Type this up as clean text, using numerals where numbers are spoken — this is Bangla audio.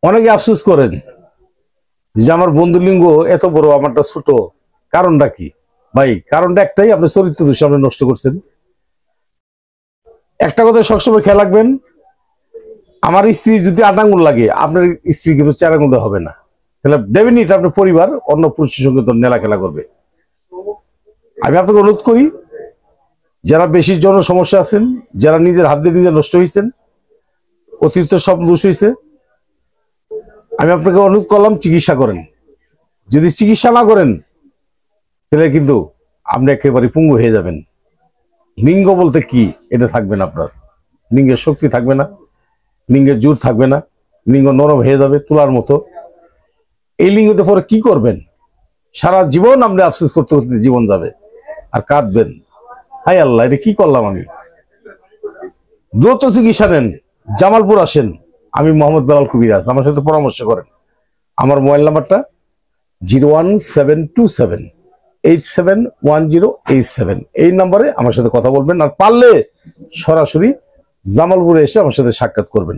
অনেকে আফসোস করেন যে আমার বন্ধুলিঙ্গ এত বড়, আমারটা ছোট। কারণটা কি ভাই? কারণটা একটাই, আপনি চরিত্র দোষে আপনি নষ্ট করছেন। একটা কথা সবসময় খেয়াল রাখবেন, আমার স্ত্রী যদি 8 আঙ্গুল লাগে, আপনার স্ত্রী কিন্তু 4 আঙ্গুল হবে না। তাহলে ডেফিনিট আপনার পরিবার অন্য পুরুষের সঙ্গে তো নেলা খেলা করবে। আমি আপনাকে অনুরোধ করি, যারা বেশি জন সমস্যা আছেন, যারা নিজের হাত দিয়ে নিজে নষ্ট হয়েছেন, অতিরিক্ত স্বপ্ন দোষ হয়েছে, আমি আপনাকে অনুরোধ করলাম চিকিৎসা করেন। যদি চিকিৎসা না করেন তাহলে কিন্তু আপনি একেবারে পঙ্গু হয়ে যাবেন। লিঙ্গ বলতে কি এটা থাকবে না, আপনার লিঙ্গের শক্তি থাকবে না, লিঙ্গের জোর থাকবে না, লিঙ্গ নরম হয়ে যাবে তুলার মতো। এই লিঙ্গতে পরে কি করবেন? সারা জীবন আপনি আফসোস করতে করতে জীবন যাবে আর কাঁদবেন, হাই আল্লাহ এটা কি করলাম আমি। দ্রুত চিকিৎসা নেন, জামালপুর আসেন, আমি মোহাম্মদ বেলাল কবিরাজ, আমার সাথে পরামর্শ করেন। আমার মোবাইল নাম্বারটা 01727871087। এই নাম্বারে আমার সাথে কথা বলবেন, আর পারলে সরাসরি জামালপুরে এসে আমার সাথে সাক্ষাৎ করবেন।